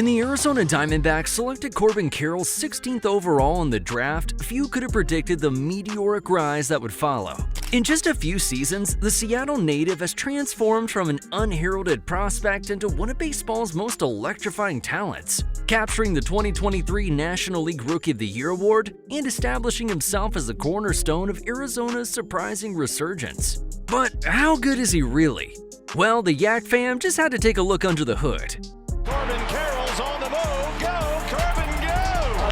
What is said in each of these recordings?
When the Arizona Diamondbacks selected Corbin Carroll 16th overall in the draft, few could have predicted the meteoric rise that would follow. In just a few seasons, the Seattle native has transformed from an unheralded prospect into one of baseball's most electrifying talents, capturing the 2023 National League Rookie of the Year award and establishing himself as the cornerstone of Arizona's surprising resurgence. But how good is he really? Well, the Yak fam just had to take a look under the hood. Corbin Carroll's on the move. Go, Corbin, go!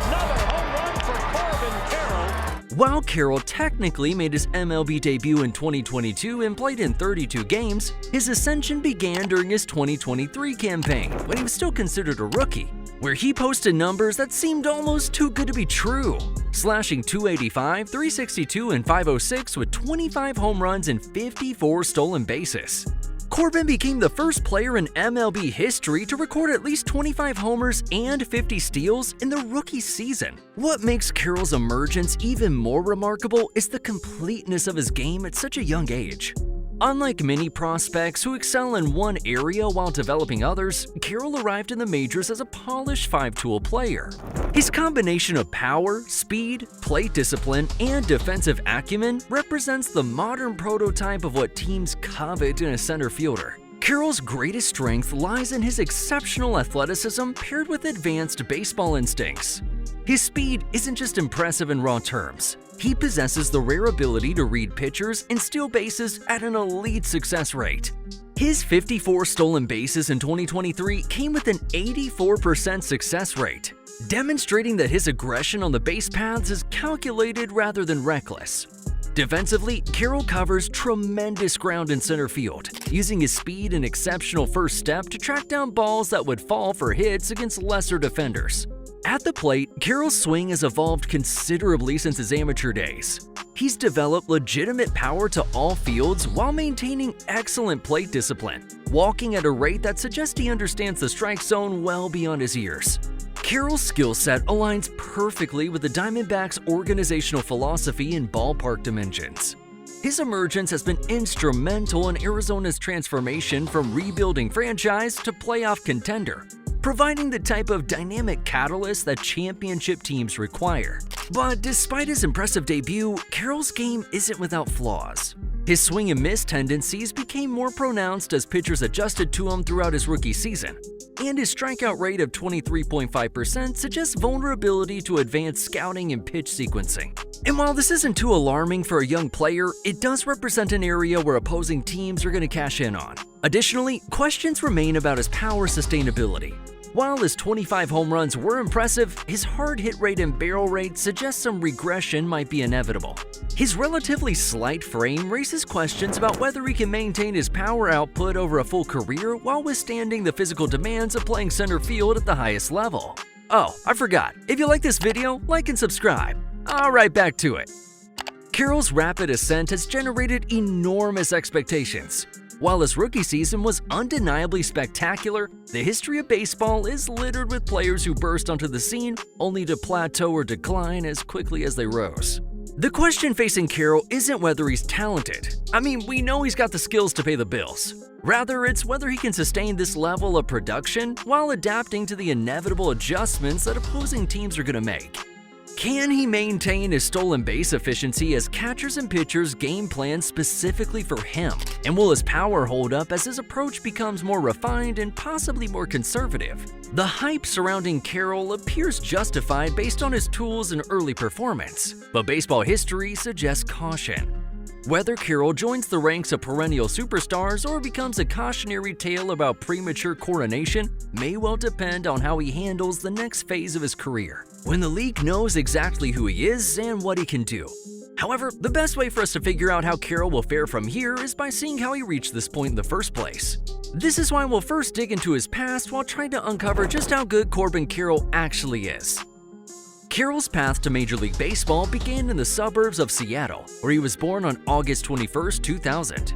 Another home run for Corbin Carroll. While Carroll technically made his MLB debut in 2022 and played in 32 games, his ascension began during his 2023 campaign, when he was still considered a rookie, where he posted numbers that seemed almost too good to be true, slashing .285, .362, and .506 with 25 home runs and 54 stolen bases. Corbin became the first player in MLB history to record at least 25 homers and 50 steals in the rookie season. What makes Carroll's emergence even more remarkable is the completeness of his game at such a young age. Unlike many prospects who excel in one area while developing others, Carroll arrived in the majors as a polished five-tool player. His combination of power, speed, plate discipline, and defensive acumen represents the modern prototype of what teams covet in a center fielder. Carroll's greatest strength lies in his exceptional athleticism paired with advanced baseball instincts. His speed isn't just impressive in raw terms. He possesses the rare ability to read pitchers and steal bases at an elite success rate. His 54 stolen bases in 2023 came with an 84% success rate, demonstrating that his aggression on the base paths is calculated rather than reckless. Defensively, Carroll covers tremendous ground in center field, using his speed and exceptional first step to track down balls that would fall for hits against lesser defenders. At the plate, Carroll's swing has evolved considerably since his amateur days. He's developed legitimate power to all fields while maintaining excellent plate discipline, walking at a rate that suggests he understands the strike zone well beyond his years. Carroll's skill set aligns perfectly with the Diamondbacks' organizational philosophy and ballpark dimensions. His emergence has been instrumental in Arizona's transformation from rebuilding franchise to playoff contender, providing the type of dynamic catalyst that championship teams require. But despite his impressive debut, Carroll's game isn't without flaws. His swing and miss tendencies became more pronounced as pitchers adjusted to him throughout his rookie season, and his strikeout rate of 23.5% suggests vulnerability to advanced scouting and pitch sequencing. And while this isn't too alarming for a young player, it does represent an area where opposing teams are going to cash in on. Additionally, questions remain about his power sustainability. While his 25 home runs were impressive, his hard hit rate and barrel rate suggest some regression might be inevitable. His relatively slight frame raises questions about whether he can maintain his power output over a full career while withstanding the physical demands of playing center field at the highest level. Oh, I forgot. If you like this video, like and subscribe. Alright, back to it. Carroll's rapid ascent has generated enormous expectations. While his rookie season was undeniably spectacular, the history of baseball is littered with players who burst onto the scene only to plateau or decline as quickly as they rose. The question facing Carroll isn't whether he's talented. I mean, we know he's got the skills to pay the bills. Rather, it's whether he can sustain this level of production while adapting to the inevitable adjustments that opposing teams are going to make. Can he maintain his stolen base efficiency as catchers and pitchers game plan specifically for him? And will his power hold up as his approach becomes more refined and possibly more conservative? The hype surrounding Carroll appears justified based on his tools and early performance, but baseball history suggests caution. Whether Carroll joins the ranks of perennial superstars or becomes a cautionary tale about premature coronation may well depend on how he handles the next phase of his career, when the league knows exactly who he is and what he can do. However, the best way for us to figure out how Carroll will fare from here is by seeing how he reached this point in the first place. This is why we'll first dig into his past while trying to uncover just how good Corbin Carroll actually is. Carroll's path to Major League Baseball began in the suburbs of Seattle, where he was born on August 21, 2000.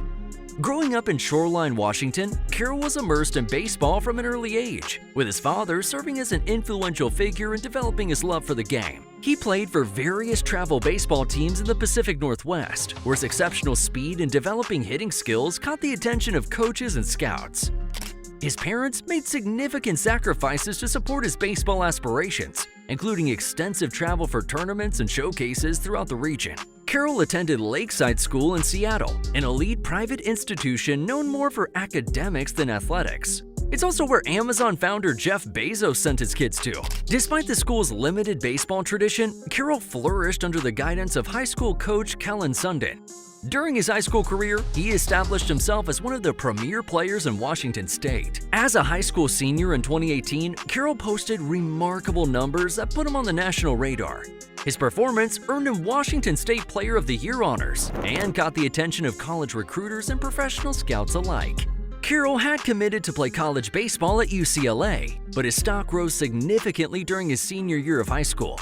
Growing up in Shoreline, Washington, Carroll was immersed in baseball from an early age, with his father serving as an influential figure in developing his love for the game. He played for various travel baseball teams in the Pacific Northwest, where his exceptional speed and developing hitting skills caught the attention of coaches and scouts. His parents made significant sacrifices to support his baseball aspirations, including extensive travel for tournaments and showcases throughout the region. Carroll attended Lakeside School in Seattle, an elite private institution known more for academics than athletics. It's also where Amazon founder Jeff Bezos sent his kids to. Despite the school's limited baseball tradition, Carroll flourished under the guidance of high school coach Kellen Sundin. During his high school career, he established himself as one of the premier players in Washington State. As a high school senior in 2018, Carroll posted remarkable numbers that put him on the national radar. His performance earned him Washington State Player of the Year honors and caught the attention of college recruiters and professional scouts alike. Carroll had committed to play college baseball at UCLA, but his stock rose significantly during his senior year of high school.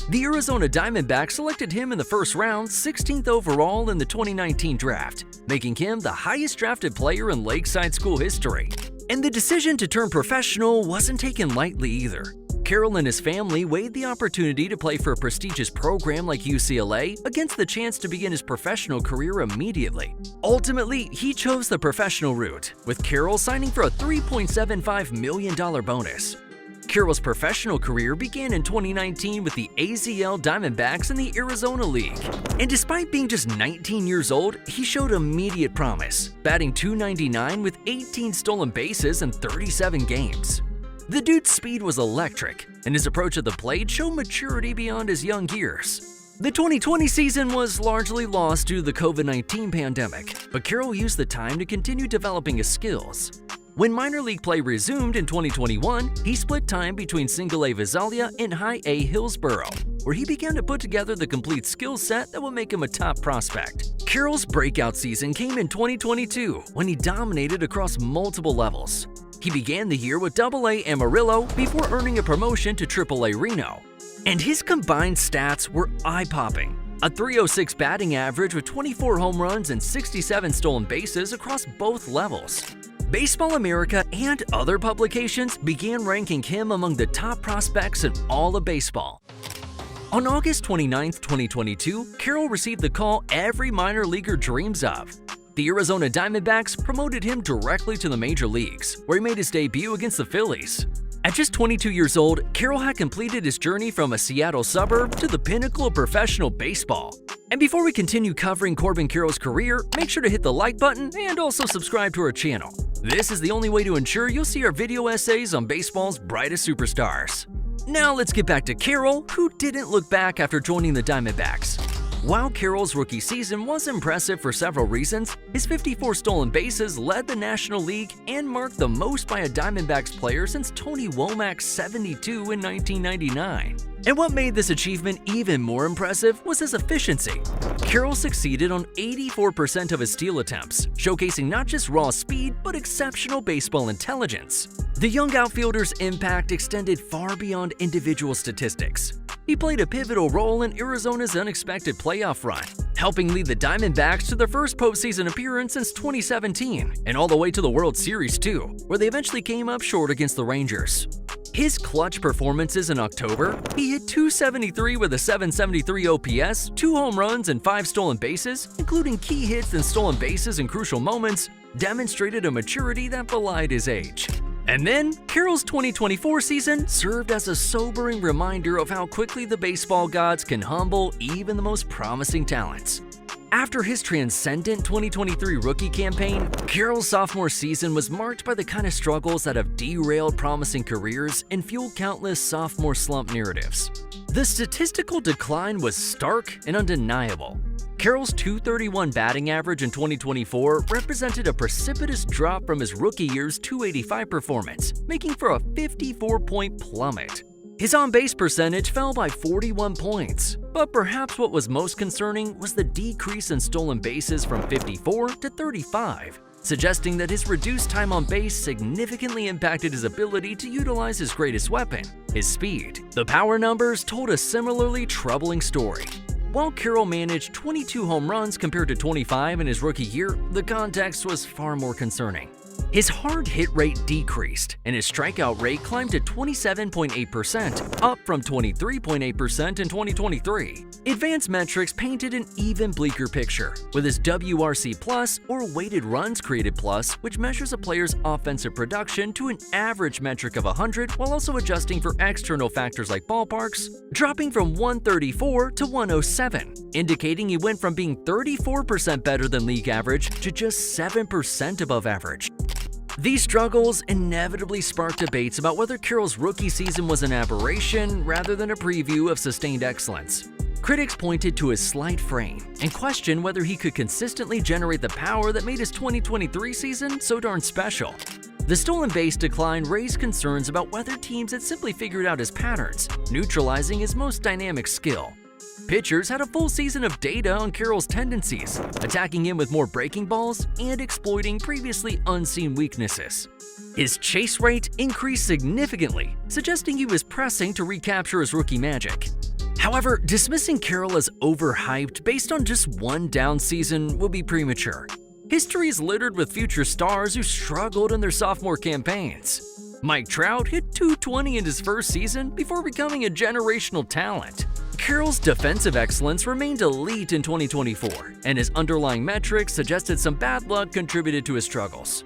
The Arizona Diamondbacks selected him in the first round, 16th overall in the 2019 draft, making him the highest drafted player in Lakeside School history. And the decision to turn professional wasn't taken lightly either. Carroll and his family weighed the opportunity to play for a prestigious program like UCLA against the chance to begin his professional career immediately. Ultimately, he chose the professional route, with Carroll signing for a $3.75 million bonus. Carroll's professional career began in 2019 with the AZL Diamondbacks in the Arizona League. And despite being just 19 years old, he showed immediate promise, batting .299 with 18 stolen bases in 37 games. The dude's speed was electric, and his approach at the plate showed maturity beyond his young years. The 2020 season was largely lost due to the COVID-19 pandemic, but Carroll used the time to continue developing his skills. When minor league play resumed in 2021, he split time between Single-A Visalia and High-A Hillsboro, where he began to put together the complete skill set that would make him a top prospect. Carroll's breakout season came in 2022 when he dominated across multiple levels. He began the year with AA Amarillo before earning a promotion to AAA Reno. And his combined stats were eye-popping. A .306 batting average with 24 home runs and 67 stolen bases across both levels. Baseball America and other publications began ranking him among the top prospects in all of baseball. On August 29, 2022, Carroll received the call every minor leaguer dreams of. The Arizona Diamondbacks promoted him directly to the major leagues, where he made his debut against the Phillies. At just 22 years old, Carroll had completed his journey from a Seattle suburb to the pinnacle of professional baseball. And before we continue covering Corbin Carroll's career, make sure to hit the like button and also subscribe to our channel. This is the only way to ensure you'll see our video essays on baseball's brightest superstars. Now let's get back to Carroll, who didn't look back after joining the Diamondbacks. While Carroll's rookie season was impressive for several reasons, his 54 stolen bases led the National League and marked the most by a Diamondbacks player since Tony Womack's 72 in 1999. And what made this achievement even more impressive was his efficiency. Carroll succeeded on 84% of his steal attempts, showcasing not just raw speed, but exceptional baseball intelligence. The young outfielder's impact extended far beyond individual statistics. He played a pivotal role in Arizona's unexpected playoff run, helping lead the Diamondbacks to their first postseason appearance since 2017, and all the way to the World Series too, where they eventually came up short against the Rangers. His clutch performances in October, he hit .273 with a .773 OPS, 2 home runs, and 5 stolen bases, including key hits and stolen bases in crucial moments, demonstrated a maturity that belied his age. And then, Carroll's 2024 season served as a sobering reminder of how quickly the baseball gods can humble even the most promising talents. After his transcendent 2023 rookie campaign, Carroll's sophomore season was marked by the kind of struggles that have derailed promising careers and fueled countless sophomore slump narratives. The statistical decline was stark and undeniable. Carroll's .231 batting average in 2024 represented a precipitous drop from his rookie year's .285 performance, making for a 54-point plummet. His on-base percentage fell by 41 points, but perhaps what was most concerning was the decrease in stolen bases from 54 to 35, suggesting that his reduced time on base significantly impacted his ability to utilize his greatest weapon, his speed. The power numbers told a similarly troubling story. While Carroll managed 22 home runs compared to 25 in his rookie year, the context was far more concerning. His hard hit rate decreased, and his strikeout rate climbed to 27.8%, up from 23.8% in 2023. Advanced metrics painted an even bleaker picture, with his WRC Plus, or weighted runs created plus, which measures a player's offensive production to an average metric of 100 while also adjusting for external factors like ballparks, dropping from 134 to 107, indicating he went from being 34% better than league average to just 7% above average. These struggles inevitably sparked debates about whether Carroll's rookie season was an aberration rather than a preview of sustained excellence. Critics pointed to his slight frame and questioned whether he could consistently generate the power that made his 2023 season so darn special. The stolen base decline raised concerns about whether teams had simply figured out his patterns, neutralizing his most dynamic skill. Pitchers had a full season of data on Carroll's tendencies, attacking him with more breaking balls and exploiting previously unseen weaknesses. His chase rate increased significantly, suggesting he was pressing to recapture his rookie magic. However, dismissing Carroll as overhyped based on just one down season would be premature. History is littered with future stars who struggled in their sophomore campaigns. Mike Trout hit .220 in his first season before becoming a generational talent. Carroll's defensive excellence remained elite in 2024, and his underlying metrics suggested some bad luck contributed to his struggles.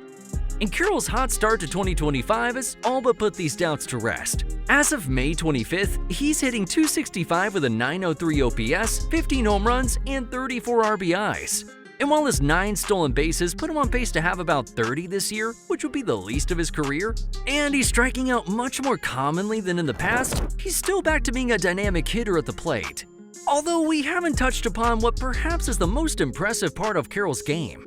And Carroll's hot start to 2025 has all but put these doubts to rest. As of May 25th, he's hitting .265 with a .903 OPS, 15 home runs, and 34 RBIs. And while his 9 stolen bases put him on pace to have about 30 this year, which would be the least of his career, and he's striking out much more commonly than in the past, he's still back to being a dynamic hitter at the plate. Although we haven't touched upon what perhaps is the most impressive part of Carroll's game.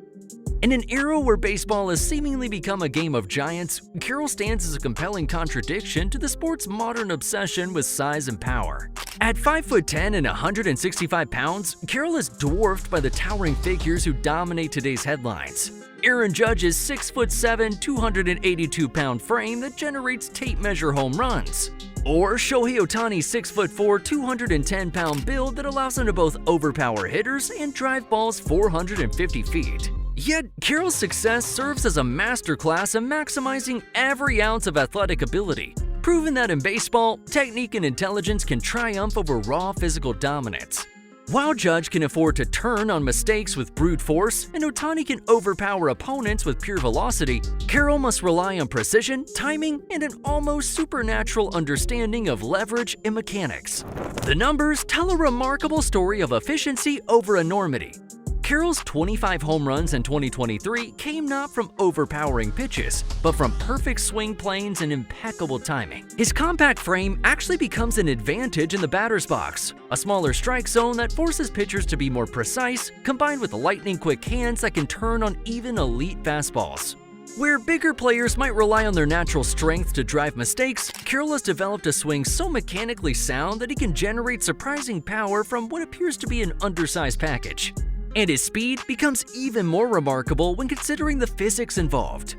In an era where baseball has seemingly become a game of giants, Carroll stands as a compelling contradiction to the sport's modern obsession with size and power. At 5'10" and 165 pounds, Carroll is dwarfed by the towering figures who dominate today's headlines. Aaron Judge's 6'7", 282-pound frame that generates tape measure home runs. Or Shohei Ohtani's 6'4", 210-pound build that allows him to both overpower hitters and drive balls 450 feet. Yet, Carroll's success serves as a masterclass in maximizing every ounce of athletic ability, proving that in baseball, technique and intelligence can triumph over raw physical dominance. While Judge can afford to turn on mistakes with brute force and Ohtani can overpower opponents with pure velocity, Carroll must rely on precision, timing, and an almost supernatural understanding of leverage and mechanics. The numbers tell a remarkable story of efficiency over enormity. Carroll's 25 home runs in 2023 came not from overpowering pitches, but from perfect swing planes and impeccable timing. His compact frame actually becomes an advantage in the batter's box, a smaller strike zone that forces pitchers to be more precise, combined with lightning-quick hands that can turn on even elite fastballs. Where bigger players might rely on their natural strength to drive mistakes, Carroll has developed a swing so mechanically sound that he can generate surprising power from what appears to be an undersized package. And his speed becomes even more remarkable when considering the physics involved.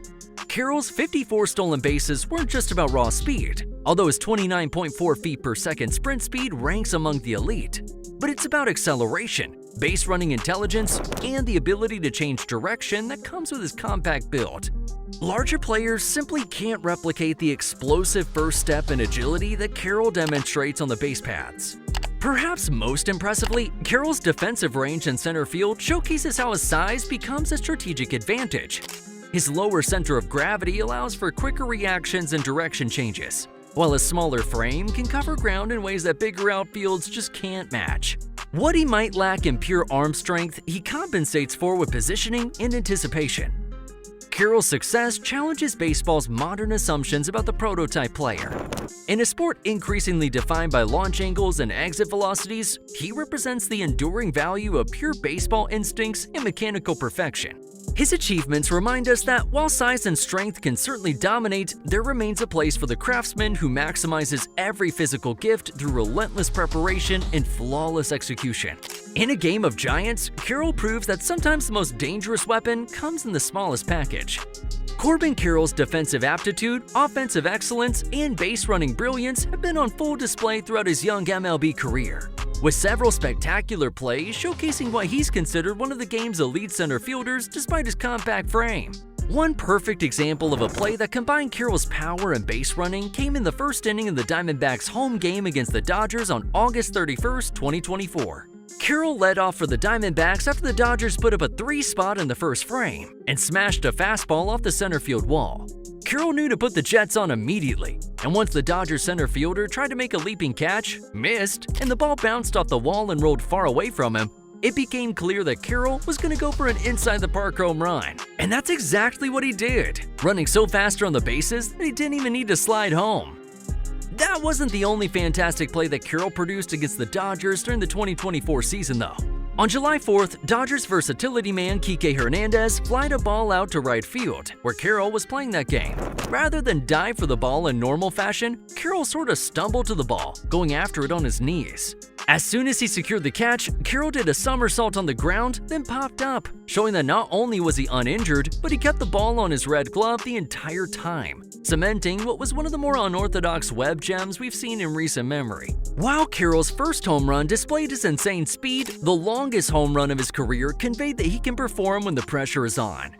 Carroll's 54 stolen bases weren't just about raw speed, although his 29.4 feet per second sprint speed ranks among the elite. But it's about acceleration, base running intelligence, and the ability to change direction that comes with his compact build. Larger players simply can't replicate the explosive first step and agility that Carroll demonstrates on the base paths. Perhaps most impressively, Carroll's defensive range in center field showcases how his size becomes a strategic advantage. His lower center of gravity allows for quicker reactions and direction changes, while his smaller frame can cover ground in ways that bigger outfields just can't match. What he might lack in pure arm strength, he compensates for with positioning and anticipation. Carroll's success challenges baseball's modern assumptions about the prototype player. In a sport increasingly defined by launch angles and exit velocities, he represents the enduring value of pure baseball instincts and mechanical perfection. His achievements remind us that while size and strength can certainly dominate, there remains a place for the craftsman who maximizes every physical gift through relentless preparation and flawless execution. In a game of giants, Carroll proves that sometimes the most dangerous weapon comes in the smallest package. Corbin Carroll's defensive aptitude, offensive excellence, and base-running brilliance have been on full display throughout his young MLB career, with several spectacular plays showcasing why he's considered one of the game's elite center fielders despite his compact frame. One perfect example of a play that combined Carroll's power and base running came in the first inning of the Diamondbacks' home game against the Dodgers on August 31, 2024. Carroll led off for the Diamondbacks after the Dodgers put up a 3-spot in the first frame and smashed a fastball off the center field wall. Carroll knew to put the Jets on immediately, and once the Dodgers center fielder tried to make a leaping catch, missed, and the ball bounced off the wall and rolled far away from him, it became clear that Carroll was going to go for an inside-the-park home run. And that's exactly what he did, running so faster on the bases that he didn't even need to slide home. That wasn't the only fantastic play that Carroll produced against the Dodgers during the 2024 season, though. On July 4th, Dodgers versatility man Kike Hernandez flied a ball out to right field, where Carroll was playing that game. Rather than dive for the ball in normal fashion, Carroll sort of stumbled to the ball, going after it on his knees. As soon as he secured the catch, Carroll did a somersault on the ground, then popped up, showing that not only was he uninjured, but he kept the ball on his red glove the entire time, cementing what was one of the more unorthodox web gems we've seen in recent memory. While Carroll's first home run displayed his insane speed, the longest home run of his career conveyed that he can perform when the pressure is on.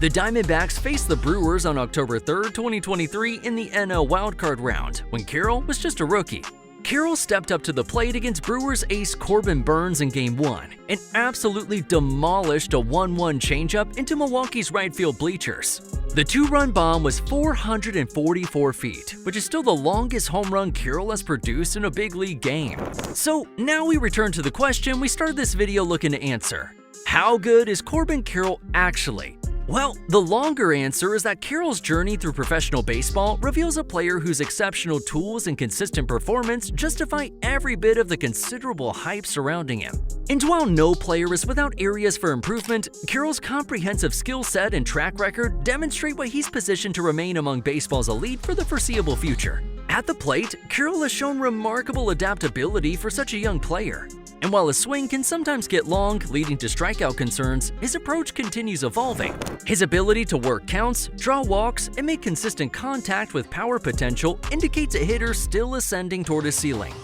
The Diamondbacks faced the Brewers on October 3, 2023 in the NL wildcard round, when Carroll was just a rookie. Carroll stepped up to the plate against Brewers ace Corbin Burnes in Game 1 and absolutely demolished a 1-1 changeup into Milwaukee's right field bleachers. The 2-run bomb was 444 feet, which is still the longest home run Carroll has produced in a big league game. So now we return to the question we started this video looking to answer. How good is Corbin Carroll actually? Well, the longer answer is that Carroll's journey through professional baseball reveals a player whose exceptional tools and consistent performance justify every bit of the considerable hype surrounding him. And while no player is without areas for improvement, Carroll's comprehensive skill set and track record demonstrate why he's positioned to remain among baseball's elite for the foreseeable future. At the plate, Carroll has shown remarkable adaptability for such a young player. And while his swing can sometimes get long, leading to strikeout concerns, his approach continues evolving. His ability to work counts, draw walks, and make consistent contact with power potential indicates a hitter still ascending toward his ceiling.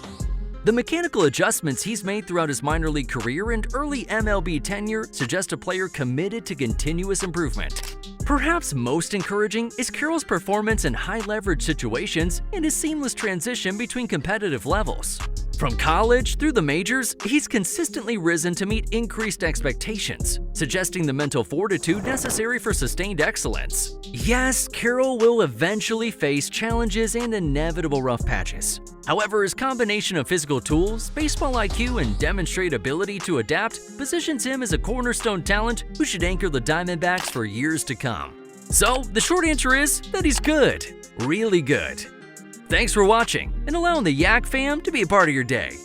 The mechanical adjustments he's made throughout his minor league career and early MLB tenure suggest a player committed to continuous improvement. Perhaps most encouraging is Carroll's performance in high-leverage situations and his seamless transition between competitive levels. From college through the majors, he's consistently risen to meet increased expectations, suggesting the mental fortitude necessary for sustained excellence. Yes, Carroll will eventually face challenges and inevitable rough patches. However, his combination of physical tools, baseball IQ, and demonstrated ability to adapt positions him as a cornerstone talent who should anchor the Diamondbacks for years to come. So, the short answer is that he's good. Really good. Thanks for watching and allowing the Yak fam to be a part of your day.